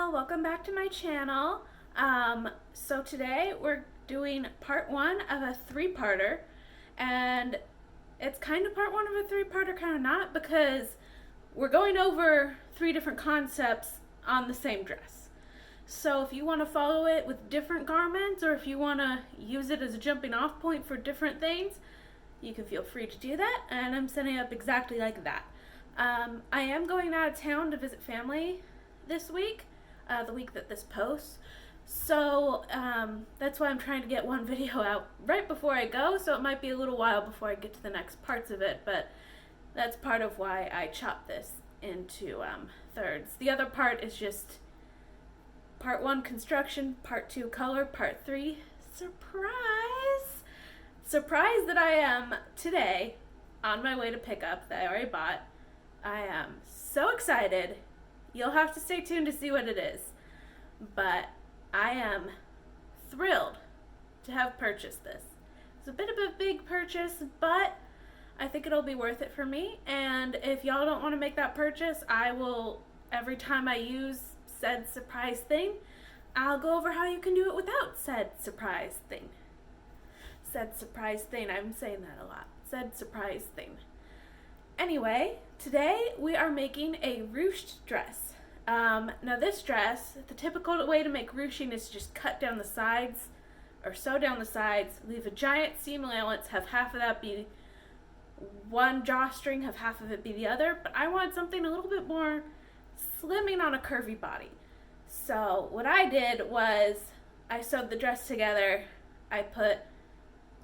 y'all, welcome back to my channel. So today we're doing part one of a three-parter, and it's kind of part one of a three-parter, kind of not, because we're going over three different concepts on the same dress. So if you want to follow it with different garments, or if you want to use it as a jumping off point for different things, you can feel free to do that, and I'm setting it up exactly like that. I am going out of town to visit family this week, the week that this posts. So that's why I'm trying to get one video out right before I go, so it might be a little while before I get to the next parts of it, but that's part of why I chopped this into thirds. The other part is just part one construction, part two color, part three surprise. Surprise that I am today on my way to pick up that I already bought. I am so excited. You'll have to stay tuned to see what it is. But I am thrilled to have purchased this. It's a bit of a big purchase, but I think it'll be worth it for me. And if y'all don't want to make that purchase, I will, every time I use said surprise thing, I'll go over how you can do it without said surprise thing. Said surprise thing, I'm saying that a lot. Said surprise thing. Anyway, today we are making a ruched dress. Now this dress, the typical way to make ruching is just cut down the sides, or sew down the sides, leave a giant seam allowance, have half of that be one drawstring, have half of it be the other, but I want something a little bit more slimming on a curvy body. So what I did was, I sewed the dress together, I put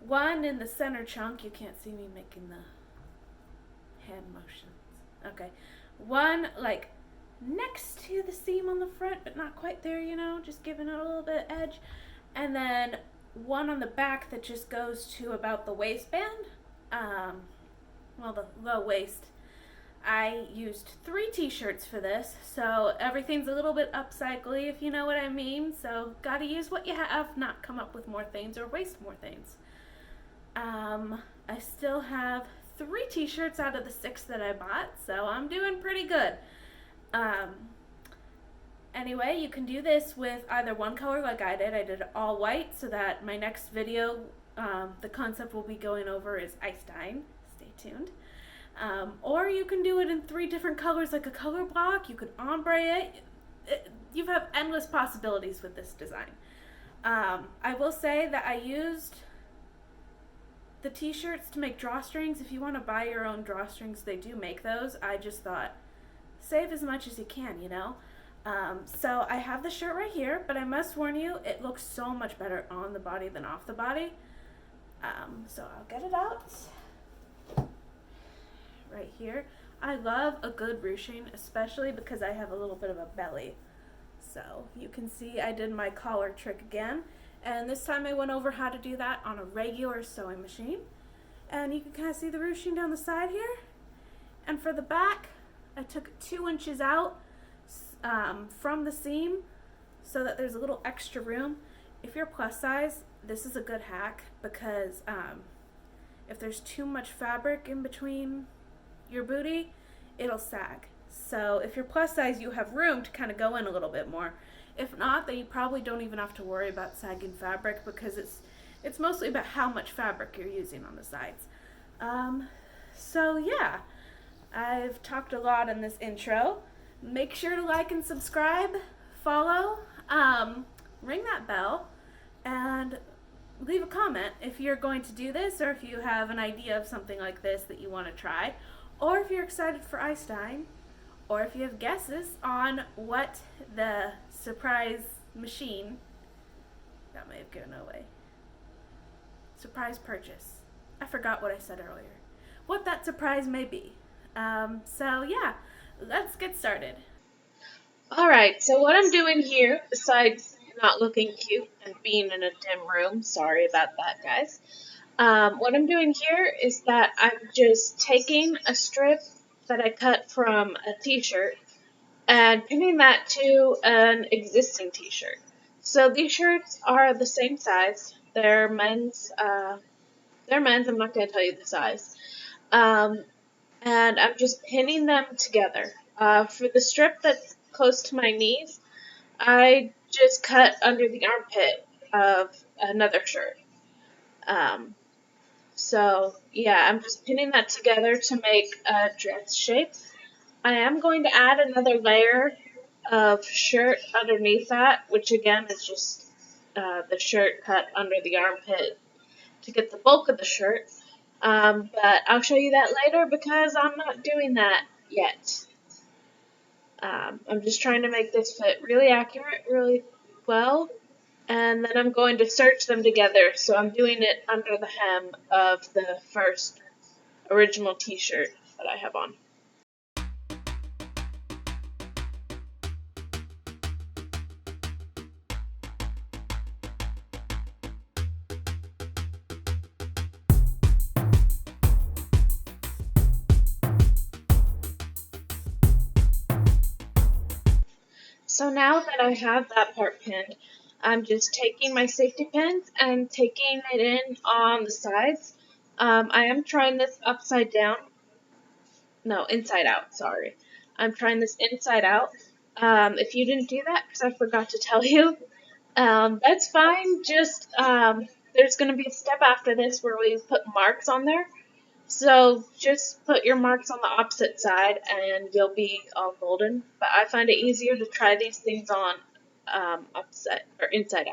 one in the center chunk, you can't see me making the hand motions. Okay. One like next to the seam on the front, but not quite there, you know, just giving it a little bit of edge. And then one on the back that just goes to about the waistband. Well, the low waist. I used 3 t-shirts for this, so everything's a little bit upcycly, if you know what I mean. So gotta use what you have, not come up with more things or waste more things. I still have 3 t-shirts out of the 6 that I bought, so I'm doing pretty good. Anyway, you can do this with either one color like I did. I did it all white, so that my next video, the concept we'll be going over is Einstein. Stay tuned. Or you can do it in 3 different colors like a color block. You could ombre it. You have endless possibilities with this design. I will say that I used the t-shirts to make drawstrings. If you want to buy your own drawstrings, they do make those. I just thought, save as much as you can, you know? So I have the shirt right here, but I must warn you, it looks so much better on the body than off the body. So I'll get it out right here. I love a good ruching, especially because I have a little bit of a belly. So you can see I did my collar trick again. And this time I went over how to do that on a regular sewing machine. And you can kind of see the ruching down the side here. And for the back, I took 2 inches out from the seam so that there's a little extra room. If you're plus size, this is a good hack, because if there's too much fabric in between your booty, it'll sag. So if you're plus size, you have room to kind of go in a little bit more. If not, then you probably don't even have to worry about sagging fabric, because it's mostly about how much fabric you're using on the sides. So yeah, I've talked a lot in this intro. Make sure to like and subscribe, follow, ring that bell, and leave a comment if you're going to do this, or if you have an idea of something like this that you want to try, or if you're excited for Einstein, or if you have guesses on what the surprise machine, that may have given away, surprise purchase, I forgot what I said earlier, what that surprise may be. So yeah, let's get started. Alright, so what I'm doing here, besides not looking cute and being in a dim room, sorry about that, guys, what I'm doing here is that I'm just taking a strip that I cut from a t-shirt and pinning that to an existing t-shirt. So these shirts are the same size. They're men's. I'm not going to tell you the size. And I'm just pinning them together. For the strip that's close to my knees, I just cut under the armpit of another shirt. So yeah, I'm just pinning that together to make a dress shape. I am going to add another layer of shirt underneath that, which again is just the shirt cut under the armpit to get the bulk of the shirt. But I'll show you that later because I'm not doing that yet. I'm just trying to make this fit really accurate, really well, and then I'm going to serge them together. So I'm doing it under the hem of the first original t-shirt that I have on. So now that I have that part pinned, I'm just taking my safety pins and taking it in on the sides. I am trying this upside down. No, inside out, sorry. I'm trying this inside out. If you didn't do that, because I forgot to tell you, that's fine. Just, there's going to be a step after this where we put marks on there. So just put your marks on the opposite side and you'll be all golden. But I find it easier to try these things on opposite or inside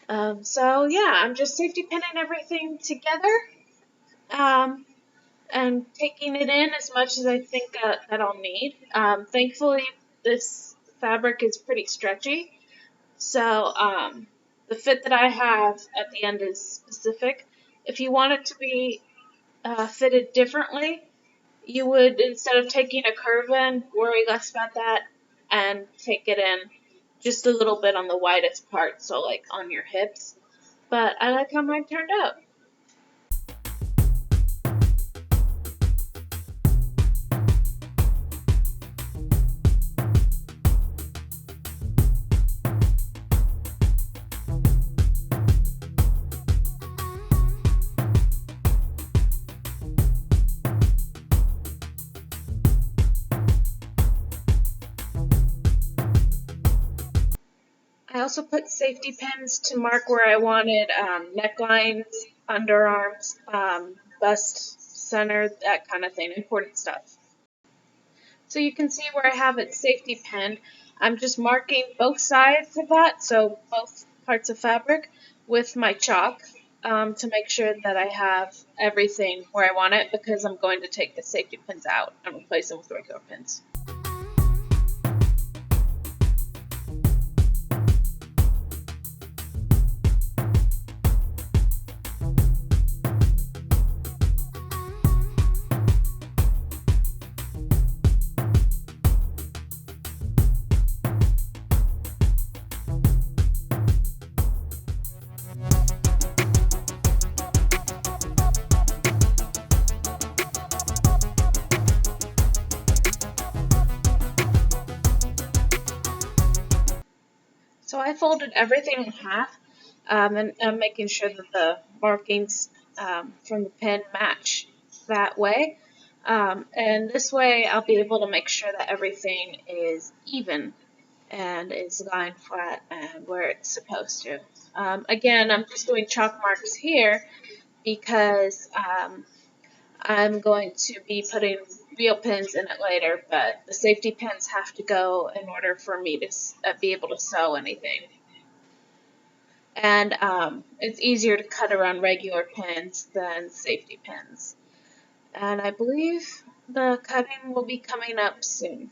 out. So yeah, I'm just safety pinning everything together and taking it in as much as I think that I'll need. Thankfully, this fabric is pretty stretchy. So the fit that I have at the end is specific. If you want it to be fitted differently, you would, instead of taking a curve in, worry less about that and take it in just a little bit on the widest part, so like on your hips. But I like how mine turned out. I also put safety pins to mark where I wanted necklines, underarms, bust center, that kind of thing, important stuff. So you can see where I have it safety pinned. I'm just marking both sides of that, so both parts of fabric, with my chalk to make sure that I have everything where I want it, because I'm going to take the safety pins out and replace them with regular pins. So I folded everything in half, and I'm making sure that the markings from the pin match that way. And this way I'll be able to make sure that everything is even and is lying flat and where it's supposed to. Again, I'm just doing chalk marks here because I'm going to be putting real pins in it later, but the safety pins have to go in order for me to be able to sew anything. And it's easier to cut around regular pins than safety pins. And I believe the cutting will be coming up soon.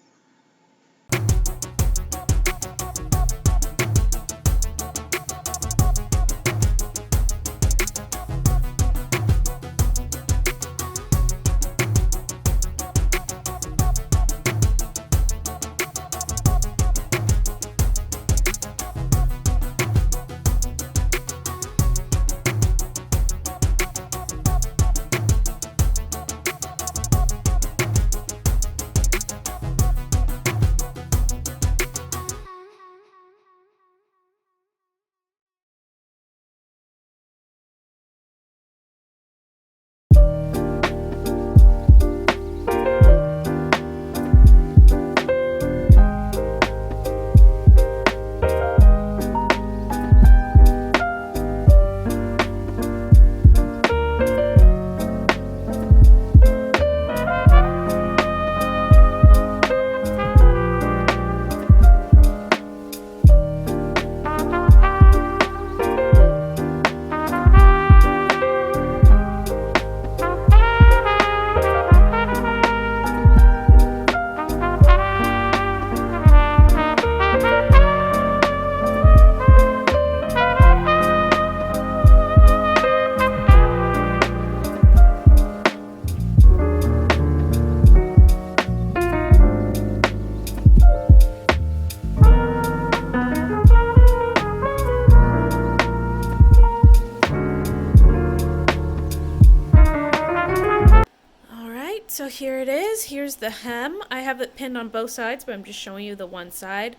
here it is. Here's the hem. I have it pinned on both sides, but I'm just showing you the one side.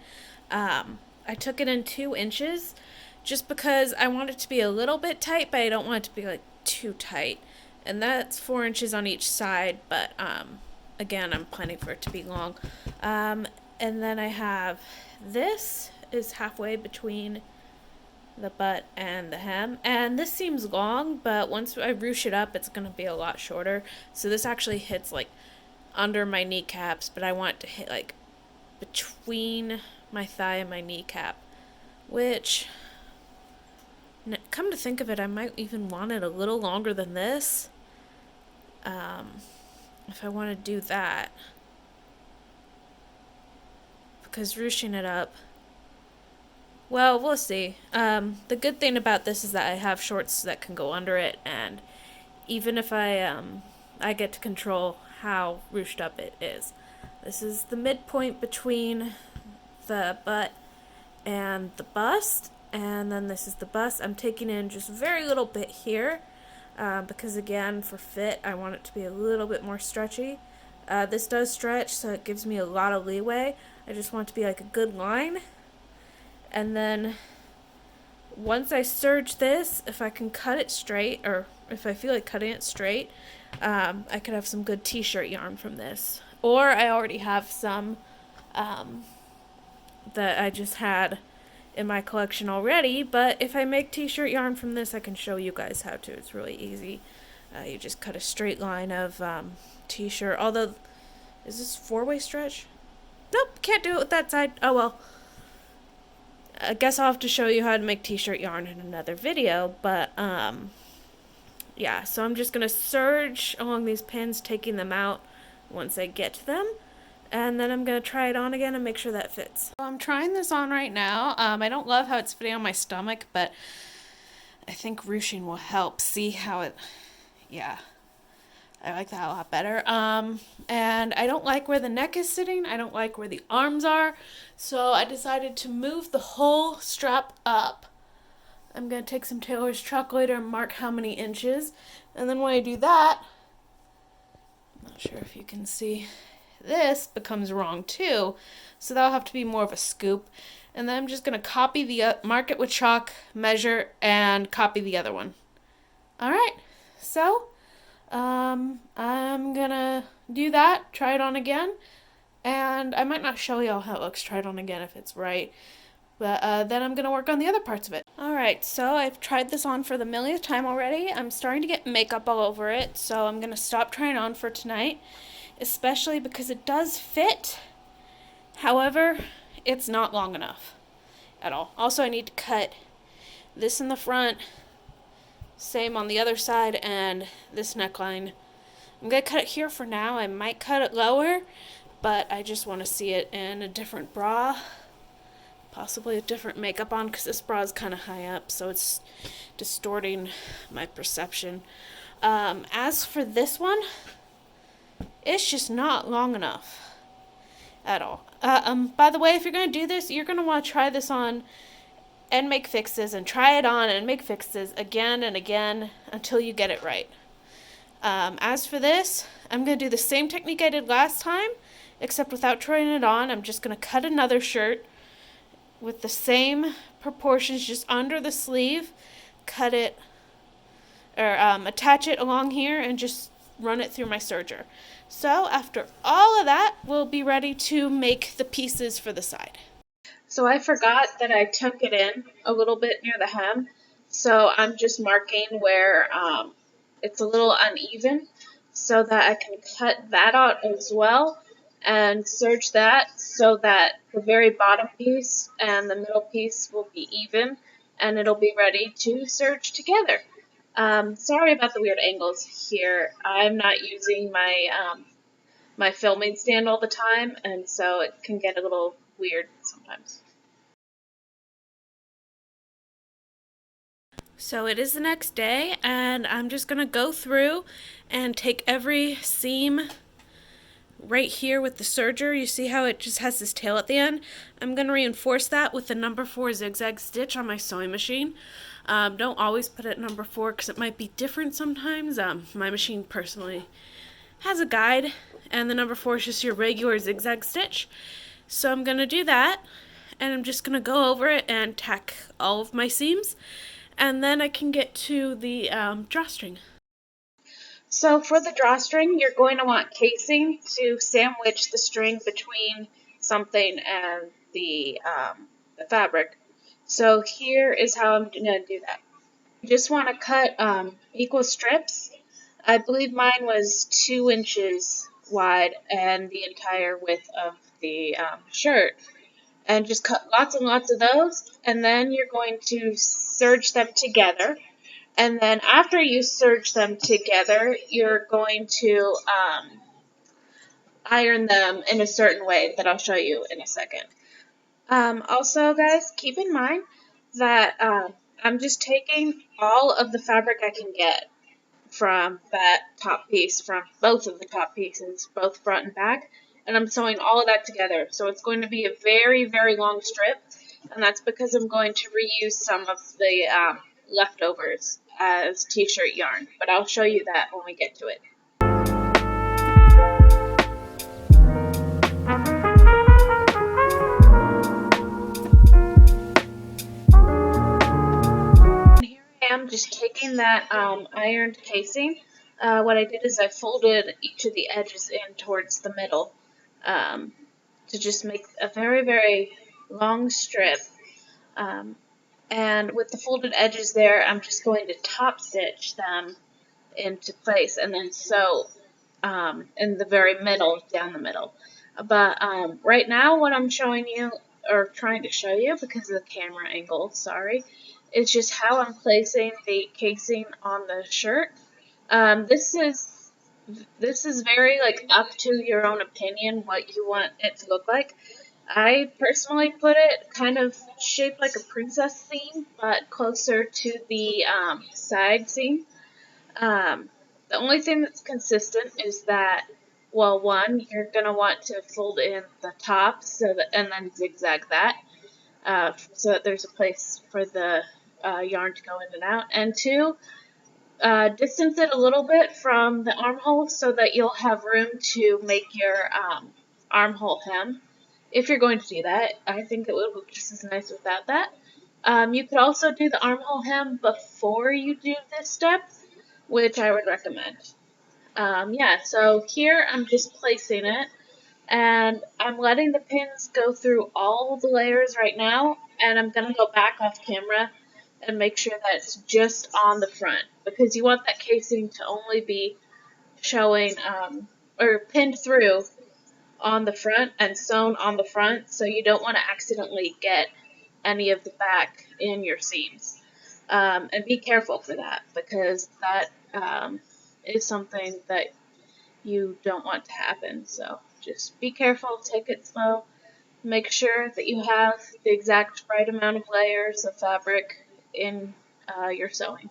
I took it in 2 inches just because I want it to be a little bit tight, but I don't want it to be like too tight. And that's 4 inches on each side, but again, I'm planning for it to be long. And then I have this is halfway between the butt and the hem, and this seems long, but once I ruche it up, it's going to be a lot shorter. So this actually hits like under my kneecaps, but I want it to hit like between my thigh and my kneecap, which, come to think of it, I might even want it a little longer than this, if I want to do that, because ruching it up, well, we'll see. The good thing about this is that I have shorts that can go under it, and even if I get to control how ruched up it is. This is the midpoint between the butt and the bust, and then this is the bust. I'm taking in just very little bit here, because again, for fit, I want it to be a little bit more stretchy. This does stretch, so it gives me a lot of leeway. I just want it to be like a good line. And then once I serge this, if I can cut it straight, or if I feel like cutting it straight, I could have some good t-shirt yarn from this. Or I already have some that I just had in my collection already, but if I make t-shirt yarn from this, I can show you guys how to. It's really easy. You just cut a straight line of t-shirt, although, is this 4-way stretch? Nope, can't do it with that side. Oh well. I guess I'll have to show you how to make t-shirt yarn in another video, but yeah, so I'm just going to serge along these pins, taking them out once I get to them, and then I'm going to try it on again and make sure that fits. So I'm trying this on right now. I don't love how it's fitting on my stomach, but I think ruching will help. See how it, yeah, I like that a lot better. And I don't like where the neck is sitting. I don't like where the arms are. So I decided to move the whole strap up. I'm going to take some tailor's chalk later and mark how many inches. And then when I do that, I'm not sure if you can see, this becomes wrong too. So that'll have to be more of a scoop. And then I'm just going to copy the, mark it with chalk, measure, and copy the other one. All right, so I'm gonna do that, try it on again, and I might not show y'all how it looks, try it on again if it's right, but then I'm gonna work on the other parts of it. Alright, so I've tried this on for the millionth time already. I'm starting to get makeup all over it, so I'm gonna stop trying on for tonight, especially because it does fit. However, it's not long enough at all. Also, I need to cut this in the front, same on the other side, and this neckline. I'm going to cut it here for now. I might cut it lower, but I just want to see it in a different bra. Possibly a different makeup on, because this bra is kind of high up, so it's distorting my perception. As for this one, it's just not long enough at all. By the way, if you're going to do this, you're going to want to try this on and make fixes, and try it on and make fixes again and again until you get it right. As for this, I'm going to do the same technique I did last time, except without trying it on. I'm just going to cut another shirt with the same proportions just under the sleeve, cut it, or attach it along here and just run it through my serger. So after all of that, we'll be ready to make the pieces for the side. So I forgot that I tuck it in a little bit near the hem, so I'm just marking where it's a little uneven so that I can cut that out as well and serge that so that the very bottom piece and the middle piece will be even and it'll be ready to serge together. Sorry about the weird angles here. I'm not using my my filming stand all the time, and so it can get a little weird sometimes. So it is the next day, and I'm just going to go through and take every seam right here with the serger. You see how it just has this tail at the end? I'm going to reinforce that with the number 4 zigzag stitch on my sewing machine. Don't always put it at number 4 because it might be different sometimes. My machine personally has a guide, and the number 4 is just your regular zigzag stitch. So I'm going to do that, and I'm just going to go over it and tack all of my seams, and then I can get to the drawstring. So for the drawstring, you're going to want casing to sandwich the string between something and the fabric. So here is how I'm going to do that. You just want to cut equal strips. I believe mine was 2 inches wide and the entire width of the shirt. And just cut lots and lots of those, and then you're going to serge them together. And then after you serge them together, you're going to iron them in a certain way that I'll show you in a second. Also, guys, keep in mind that I'm just taking all of the fabric I can get from that top piece, from both of the top pieces, both front and back, and I'm sewing all of that together. So it's going to be a very, very long strip, and that's because I'm going to reuse some of the leftovers as t-shirt yarn, but I'll show you that when we get to it. I'm just taking that ironed casing. What I did is I folded each of the edges in towards the middle to just make a very, very long strip. And with the folded edges there, I'm just going to top stitch them into place and then sew in the very middle, down the middle. But right now what I'm showing you, or trying to show you because of the camera angle, sorry, is just how I'm placing the casing on the shirt. This is very like up to your own opinion what you want it to look like. I personally put it kind of shaped like a princess seam, but closer to the side seam. The only thing that's consistent is that, well, one, you're going to want to fold in the top and then zigzag that so that there's a place for the yarn to go in and out. And two, distance it a little bit from the armhole so that you'll have room to make your armhole hem. If you're going to do that, I think it would look just as nice without that. You could also do the armhole hem before you do this step, which I would recommend. Yeah, so here I'm just placing it, and I'm letting the pins go through all the layers right now, and I'm going to go back off camera and make sure that it's just on the front, because you want that casing to only be showing or pinned through on the front and sewn on the front, so you don't want to accidentally get any of the back in your seams. And be careful for that, because that is something that you don't want to happen. So just be careful, take it slow, make sure that you have the exact right amount of layers of fabric in your sewing.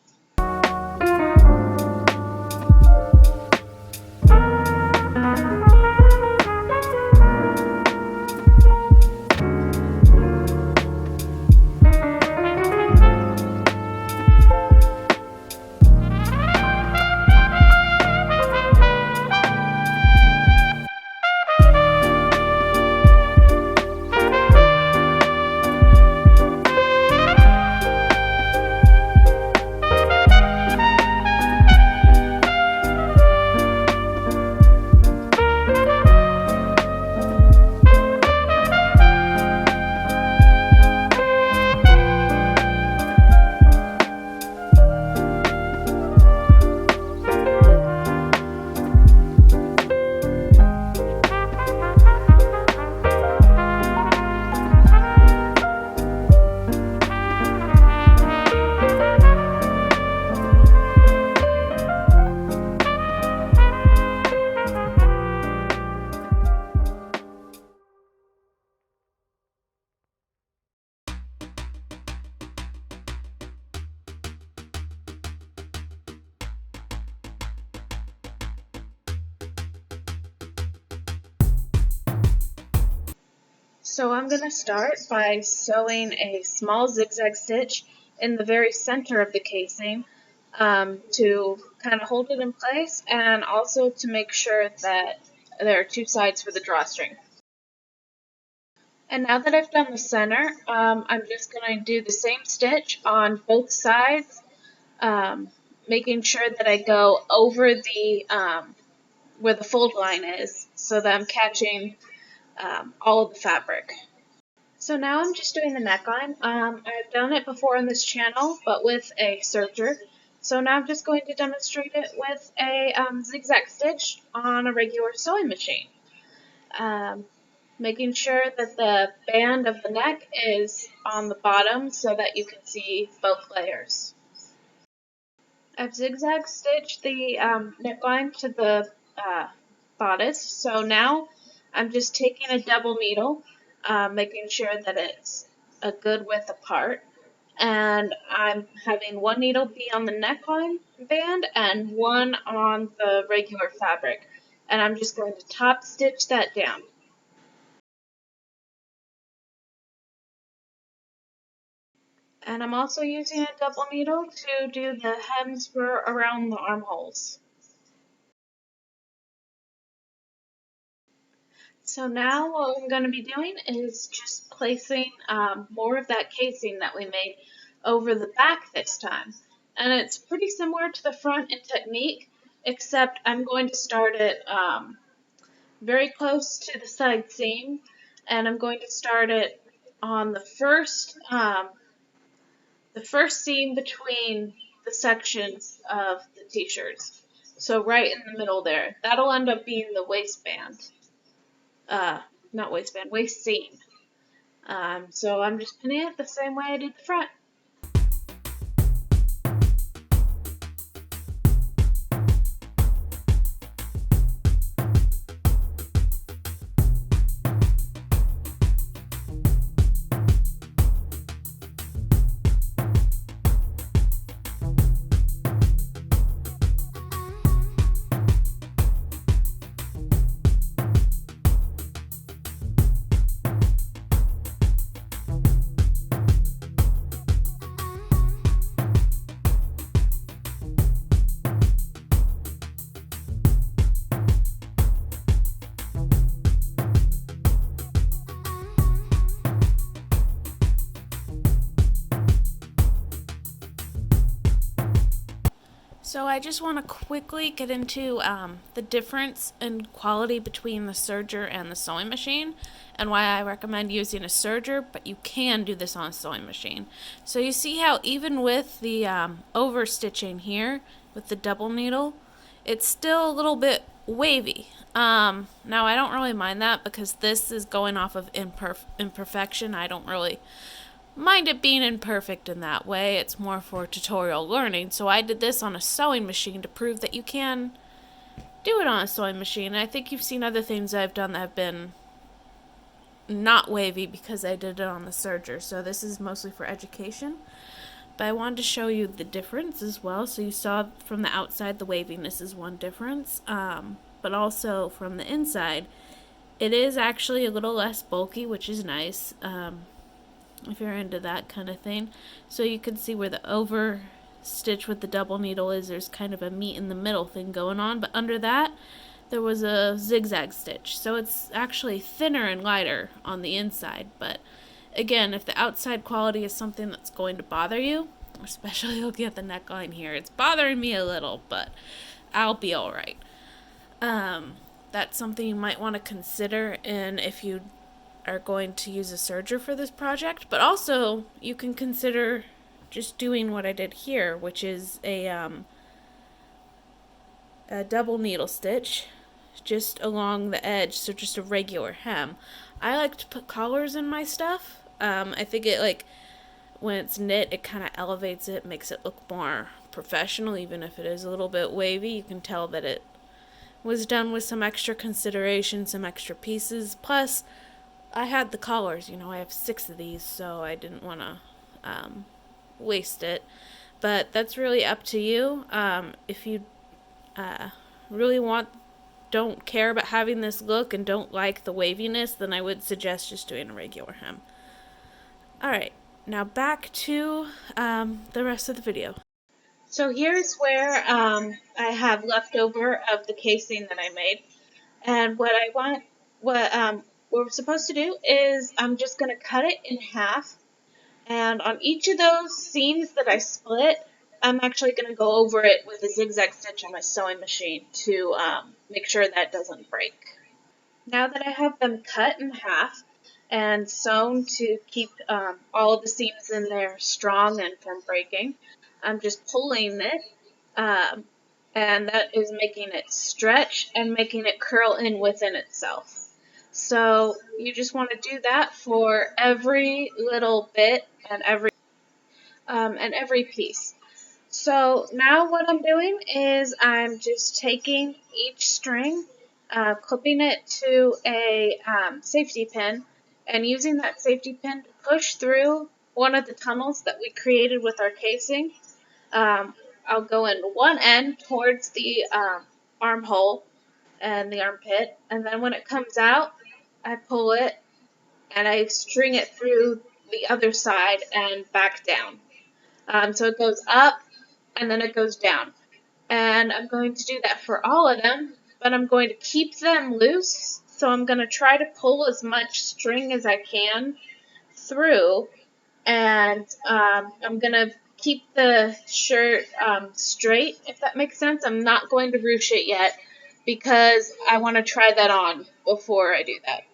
So I'm going to start by sewing a small zigzag stitch in the very center of the casing, to kind of hold it in place, and also to make sure that there are two sides for the drawstring. And now that I've done the center, I'm just going to do the same stitch on both sides, making sure that I go over the where the fold line is, so that I'm catching all of the fabric. So now I'm just doing the neckline. I've done it before on this channel, but with a serger. So now I'm just going to demonstrate it with a zigzag stitch on a regular sewing machine. Making sure that the band of the neck is on the bottom so that you can see both layers. I've zigzag stitched the neckline to the bodice, so now I'm just taking a double needle, making sure that it's a good width apart, and I'm having one needle be on the neckline band and one on the regular fabric, and I'm just going to top stitch that down. And I'm also using a double needle to do the hems for around the armholes. So now what I'm going to be doing is just placing more of that casing that we made over the back this time. And it's pretty similar to the front in technique, except I'm going to start it very close to the side seam, and I'm going to start it on the first seam between the sections of the t-shirts. So right in the middle there. That'll end up being the waistband. Not waistband, waist seam. So I'm just pinning it the same way I did the front. So I just want to quickly get into the difference in quality between the serger and the sewing machine, and why I recommend using a serger, but you can do this on a sewing machine. So you see how even with the over stitching here with the double needle, it's still a little bit wavy. Now I don't really mind that because this is going off of imperfection. I don't really mind it being imperfect in that way. It's more for tutorial learning. So I did this on a sewing machine to prove that you can do it on a sewing machine. I think you've seen other things I've done that have been not wavy because I did it on the serger. So this is mostly for education. But I wanted to show you the difference as well. So you saw from the outside the waviness is one difference. But also from the inside, it is actually a little less bulky, which is nice. If you're into that kind of thing. So you can see where the over stitch with the double needle is. There's kind of a meet in the middle thing going on, but under that there was a zigzag stitch. So it's actually thinner and lighter on the inside. But again, if the outside quality is something that's going to bother you, especially looking at the neckline here, it's bothering me a little, but I'll be alright. That's something you might want to consider in if you are going to use a serger for this project, but also you can consider just doing what I did here, which is a double needle stitch just along the edge, so just a regular hem. I like to put collars in my stuff. I think it, like, when it's knit, it kind of elevates it, makes it look more professional, even if it is a little bit wavy. You can tell that it was done with some extra consideration, some extra pieces. Plus, I had the collars, I have 6 of these, so I didn't want to waste it. But that's really up to you. If you really don't care about having this look and don't like the waviness, then I would suggest just doing a regular hem. Alright, now back to the rest of the video. So here's where I have leftover of the casing that I made. And what we're supposed to do is I'm just going to cut it in half. And on each of those seams that I split, I'm actually going to go over it with a zigzag stitch on my sewing machine to make sure that doesn't break. Now that I have them cut in half and sewn to keep all of the seams in there strong and from breaking, I'm just pulling it, um, and that is making it stretch and making it curl in within itself. So you just want to do that for every little bit and every piece. So now what I'm doing is I'm just taking each string, clipping it to a safety pin, and using that safety pin to push through one of the tunnels that we created with our casing. I'll go in one end towards the armhole and the armpit, and then when it comes out, I pull it and I string it through the other side and back down. So it goes up and then it goes down. And I'm going to do that for all of them, but I'm going to keep them loose. So I'm going to try to pull as much string as I can through, and I'm going to keep the shirt straight, if that makes sense. I'm not going to ruche it yet because I want to try that on before I do that.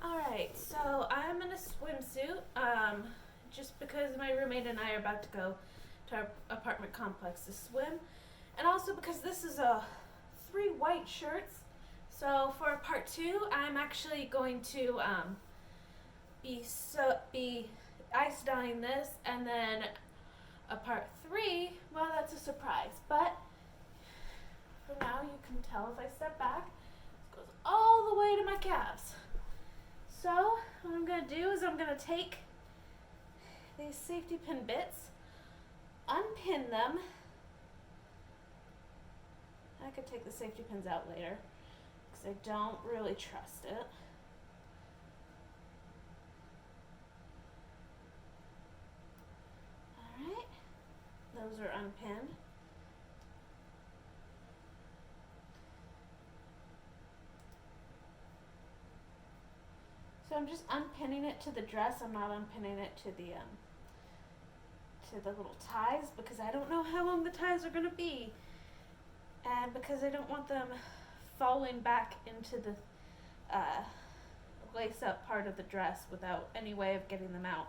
Alright, so I'm in a swimsuit, just because my roommate and I are about to go to our apartment complex to swim, and also because this is 3 white shirts. So for part 2, I'm actually going to be ice dyeing this, and then a part 3, well, that's a surprise. But for now, you can tell if I step back, it goes all the way to my calves. So what I'm going to do is I'm going to take these safety pin bits, unpin them. I could take the safety pins out later because I don't really trust it. Alright, those are unpinned. So I'm just unpinning it to the dress. I'm not unpinning it to the little ties because I don't know how long the ties are going to be, and because I don't want them falling back into the lace up part of the dress without any way of getting them out.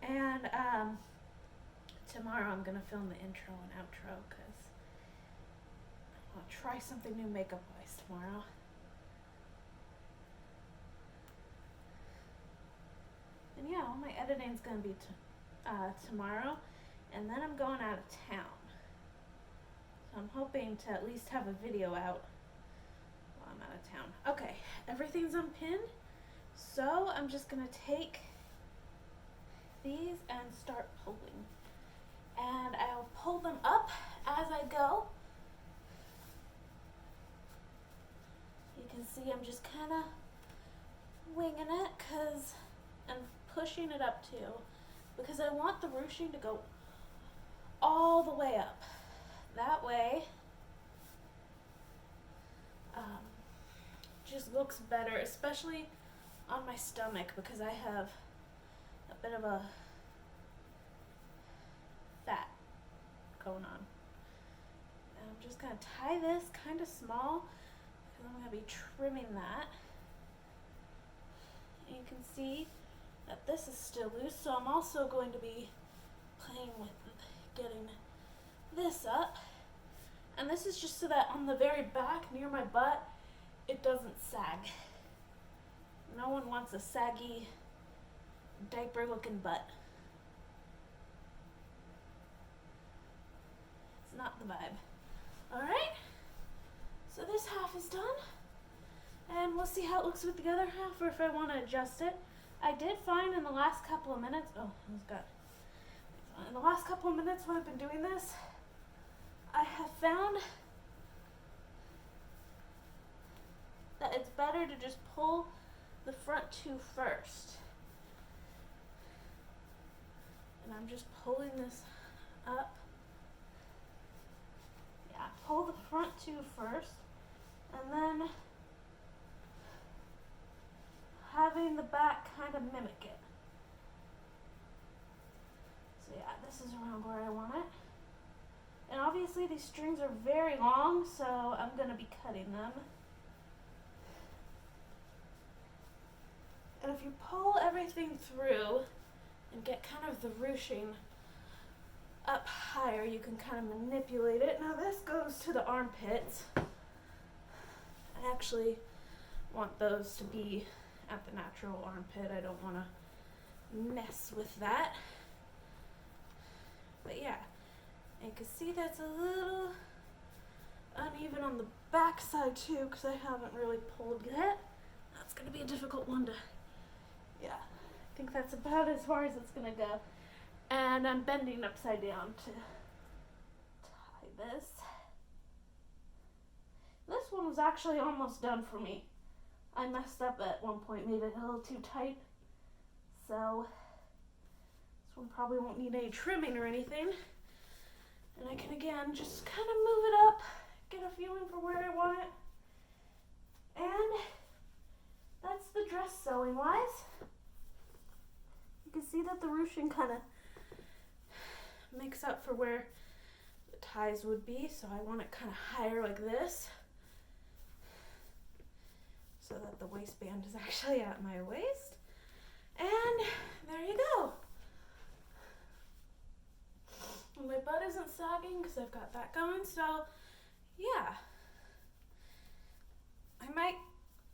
And tomorrow I'm gonna film the intro and outro because I want to try something new makeup wise tomorrow. And yeah, all my editing's gonna be tomorrow, and then I'm going out of town. So I'm hoping to at least have a video out while I'm out of town. Okay, everything's unpinned, so I'm just gonna take these and start pulling. And I'll pull them up as I go. You can see I'm just kind of winging it and pushing it up too, because I want the ruching to go all the way up. That way, just looks better, especially on my stomach, because I have a bit of a fat going on. And I'm just gonna tie this kind of small because I'm gonna be trimming that. And you can see that this is still loose, so I'm also going to be playing with getting this up. And this is just so that on the very back near my butt, it doesn't sag. No one wants a saggy diaper looking butt. It's not the vibe. Alright, so this half is done, and we'll see how it looks with the other half, or if I want to adjust it. I did find in the last couple of minutes, in the last couple of minutes when I've been doing this, I have found that it's better to just pull the front two first. And I'm just pulling this up. Yeah, pull the front two first, and then having the back kind of mimic it. So yeah, this is around where I want it. And obviously these strings are very long, so I'm going to be cutting them. And if you pull everything through and get kind of the ruching up higher, you can kind of manipulate it. Now this goes to the armpits. I actually want those to be at the natural armpit. I don't want to mess with that. But yeah, and you can see that's a little uneven on the back side too, because I haven't really pulled yet. That's going to be a difficult one to, yeah, I think that's about as far as it's going to go. And I'm bending upside down to tie this. This one was actually almost done for me. I messed up at one point, made it a little too tight. So this one probably won't need any trimming or anything. And I can again just kind of move it up, get a feeling for where I want it. And that's the dress sewing wise. You can see that the ruching kind of makes up for where the ties would be. So I want it kind of higher like this, so that the waistband is actually at my waist. And there you go. And my butt isn't sagging because I've got that going, so yeah. I might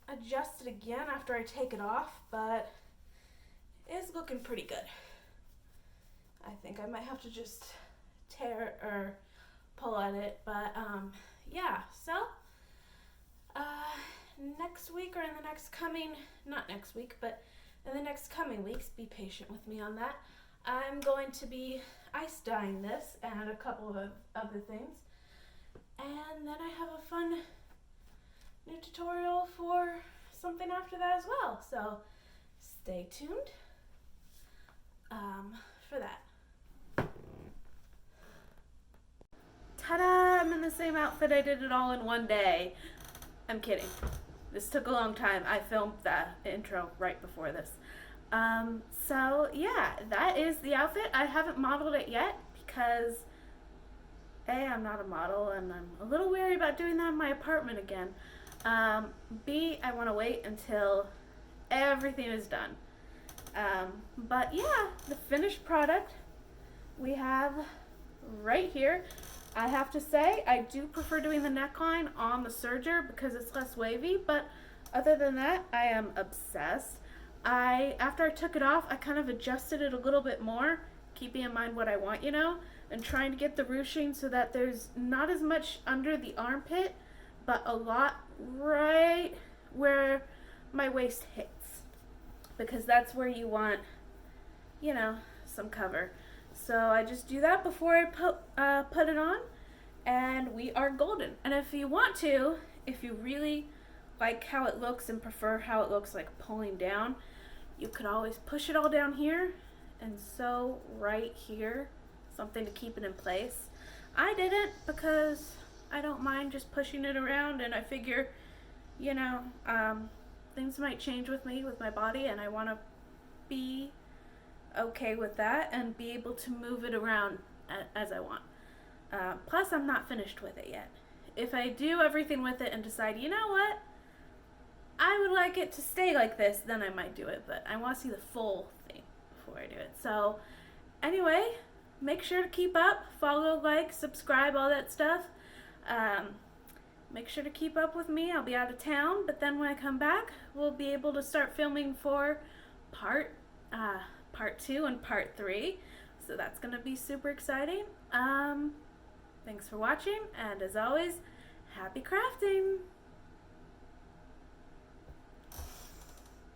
adjust it again after I take it off, but it's looking pretty good. I think I might have to just tear or pull at it, but yeah, so next week, or in the next coming, not next week, but in the next coming weeks, be patient with me on that. I'm going to be ice dyeing this and a couple of other things. And then I have a fun new tutorial for something after that as well. So stay tuned for that. Ta-da! I'm in the same outfit. I did it all in one day. I'm kidding. This took a long time. I filmed the intro right before this. So yeah, that is the outfit. I haven't modeled it yet because A, I'm not a model and I'm a little wary about doing that in my apartment again. B, I want to wait until everything is done. But yeah, the finished product we have right here. I have to say, I do prefer doing the neckline on the serger because it's less wavy, but other than that, I am obsessed. After I took it off, I kind of adjusted it a little bit more, keeping in mind what I want, and trying to get the ruching so that there's not as much under the armpit, but a lot right where my waist hits, because that's where you want, some cover. So I just do that before I put it on, and we are golden. And if you want to, if you really like how it looks and prefer how it looks like pulling down, you could always push it all down here and sew right here, something to keep it in place. I didn't because I don't mind just pushing it around, and I figure, things might change with me, with my body, and I want to be okay with that and be able to move it around as I want. Plus, I'm not finished with it yet. If I do everything with it and decide, you know what, I would like it to stay like this, then I might do it, but I want to see the full thing before I do it. So, anyway, make sure to keep up, follow, like, subscribe, all that stuff. Make sure to keep up with me. I'll be out of town, but then when I come back, we'll be able to start filming for part 2 and part 3. So that's going to be super exciting. Thanks for watching, and as always, happy crafting!